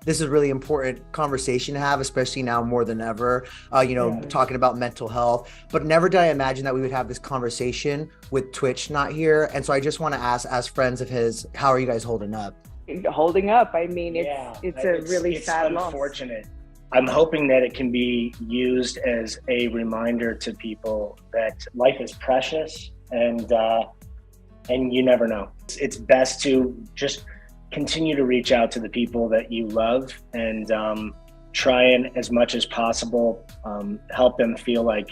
this is a really important conversation to have, especially now more than ever, talking about mental health. But never did I imagine that we would have this conversation with Twitch not here. And so I just want to ask, as friends of his, how are you guys holding up? Holding up. I mean, it's a really sad loss. It's unfortunate. I'm hoping that it can be used as a reminder to people that life is precious and you never know. It's best to just continue to reach out to the people that you love and try and, as much as possible, help them feel like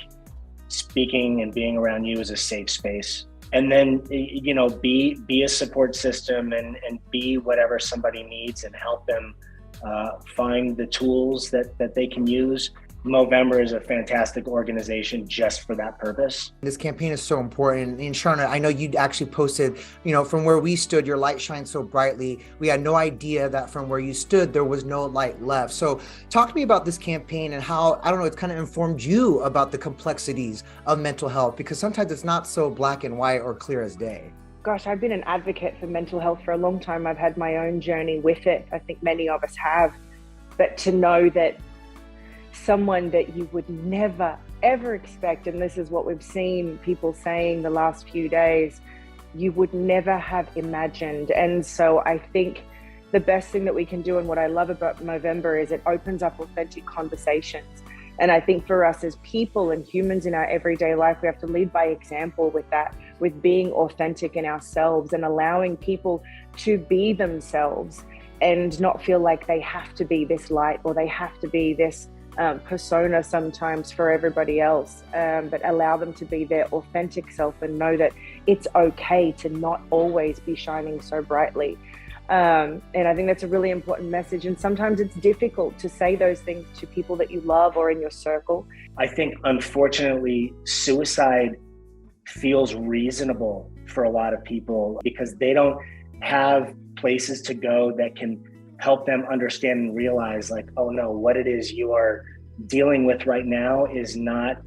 speaking and being around you is a safe space. And then, be a support system and be whatever somebody needs and help them find the tools that they can use. Movember is a fantastic organization just for that purpose. This campaign is so important. And Sharna, I know you actually posted, from where we stood, your light shines so brightly. We had no idea that from where you stood, there was no light left. So talk to me about this campaign and how, it's kind of informed you about the complexities of mental health, because sometimes it's not so black and white or clear as day. Gosh, I've been an advocate for mental health for a long time. I've had my own journey with it. I think many of us have. But to know that someone that you would never, ever expect, and this is what we've seen people saying the last few days, you would never have imagined. And so I think the best thing that we can do, and what I love about Movember, is it opens up authentic conversations. And I think for us as people and humans in our everyday life, we have to lead by example with that, with being authentic in ourselves and allowing people to be themselves and not feel like they have to be this light or they have to be this persona sometimes for everybody else, but allow them to be their authentic self and know that it's okay to not always be shining so brightly. And I think that's a really important message. And sometimes it's difficult to say those things to people that you love or in your circle. I think, unfortunately, suicide feels reasonable for a lot of people because they don't have places to go that can help them understand and realize, like, oh no, what it is you are dealing with right now is not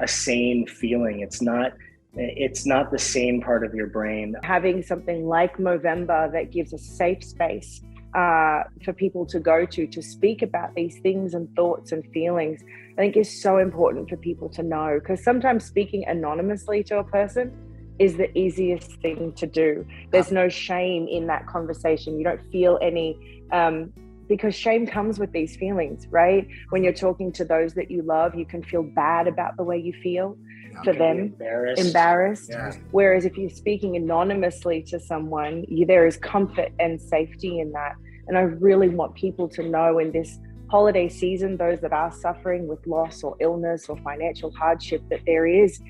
a sane feeling. It's not the sane part of your brain. Having something like Movember that gives a safe space for people to go to speak about these things and thoughts and feelings, I think is so important for people to know, because sometimes speaking anonymously to a person is the easiest thing to do. There's no shame in that conversation. You don't feel any, because shame comes with these feelings, right? When you're talking to those that you love, you can feel bad about the way you feel for them, embarrassed. Yeah. Whereas if you're speaking anonymously to someone, there is comfort and safety in that. And I really want people to know in this holiday season, those that are suffering with loss or illness or financial hardship, that there is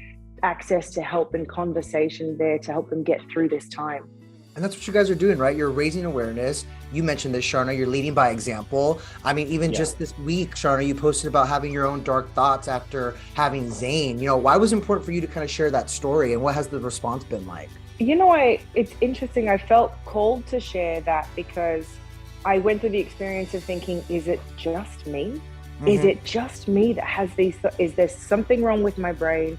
access to help and conversation there to help them get through this time. And that's what you guys are doing, right? You're raising awareness. You mentioned this, Sharna, you're leading by example. I mean, even just this week, Sharna, you posted about having your own dark thoughts after having Zane. Why was it important for you to kind of share that story, and what has the response been like? It's interesting. I felt called to share that because I went through the experience of thinking, is it just me? Mm-hmm. Is it just me that has these, is there something wrong with my brain?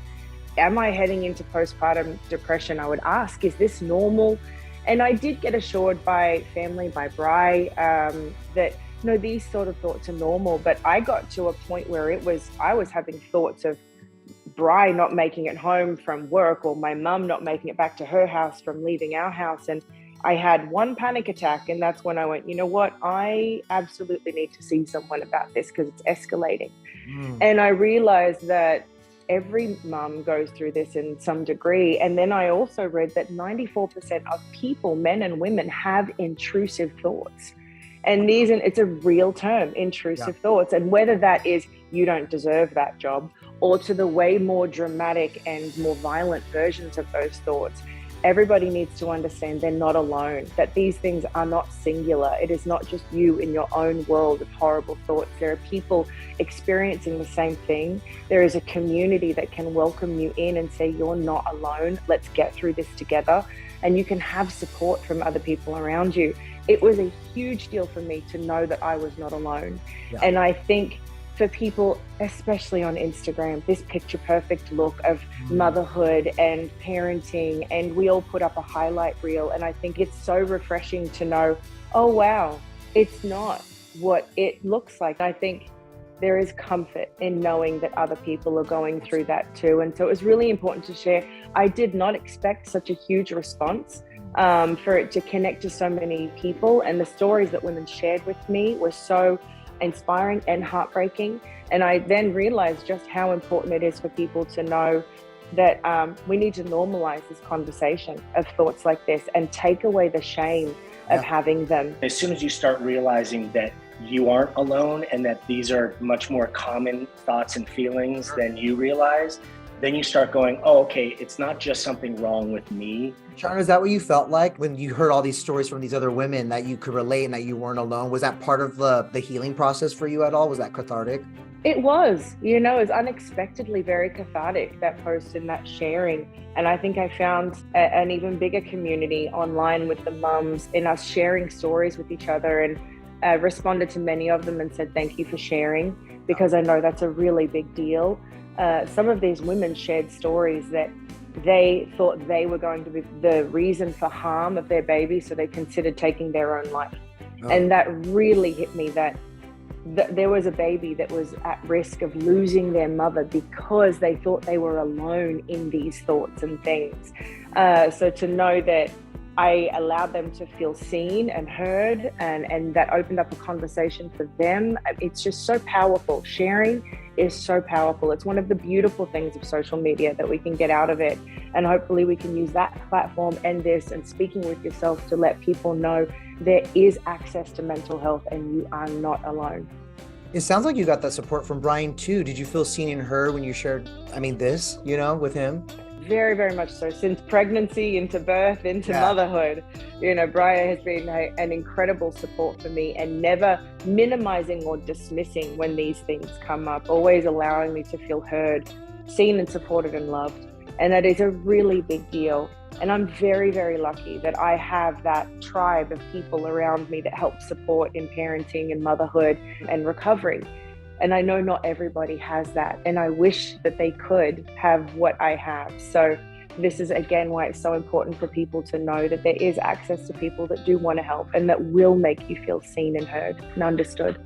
Am I heading into postpartum depression? I would ask, is this normal? And I did get assured by family, by Bri, that these sort of thoughts are normal. But I got to a point where I was having thoughts of Bri not making it home from work, or my mum not making it back to her house from leaving our house. And I had one panic attack, and that's when I went, you know what? I absolutely need to see someone about this because it's escalating. And I realized that every mum goes through this in some degree. And then I also read that 94% of people, men and women, have intrusive thoughts. And it's a real term, intrusive thoughts. And whether that is, you don't deserve that job, or to the way more dramatic and more violent versions of those thoughts, everybody needs to understand they're not alone, that these things are not singular. It is not just you in your own world of horrible thoughts. There are people experiencing the same thing. There is a community that can welcome you in and say, you're not alone. Let's get through this together. And you can have support from other people around you. It was a huge deal for me to know that I was not alone. Yeah. And I think for people, especially on Instagram, this picture perfect look of motherhood and parenting, and we all put up a highlight reel. And I think it's so refreshing to know, oh wow, it's not. what it looks like. I think there is comfort in knowing that other people are going through that too. And so it was really important to share. I did not expect such a huge response for it to connect to so many people. And the stories that women shared with me were so inspiring and heartbreaking. And I then realized just how important it is for people to know that we need to normalize this conversation of thoughts like this and take away the shame of having them. As soon as you start realizing that you aren't alone and that these are much more common thoughts and feelings than you realize, then you start going, oh, okay, it's not just something wrong with me. Sharna, is that what you felt like when you heard all these stories from these other women, that you could relate and that you weren't alone? Was that part of the healing process for you at all? Was that cathartic? It was, it was unexpectedly very cathartic, that post and that sharing. And I think I found an even bigger community online with the mums, in us sharing stories with each other, and responded to many of them and said, thank you for sharing, because I know that's a really big deal. Some of these women shared stories that they thought they were going to be the reason for harm of their baby, so they considered taking their own life. Oh. And that really hit me, that there was a baby that was at risk of losing their mother because they thought they were alone in these thoughts and things. So to know that I allowed them to feel seen and heard, and that opened up a conversation for them, it's just so powerful. Sharing is so powerful. It's one of the beautiful things of social media that we can get out of it. And hopefully we can use that platform and this and speaking with yourself to let people know there is access to mental health and you are not alone. It sounds like you got that support from Brian too. Did you feel seen in her when you shared, this, with him? Very, very much so. Since pregnancy into birth, into motherhood, Brian has been an incredible support for me, and never minimizing or dismissing when these things come up, always allowing me to feel heard, seen and supported and loved. And that is a really big deal. And I'm very, very lucky that I have that tribe of people around me that help support in parenting and motherhood and recovery. And I know not everybody has that. And I wish that they could have what I have. So this is, again, why it's so important for people to know that there is access to people that do want to help and that will make you feel seen and heard and understood.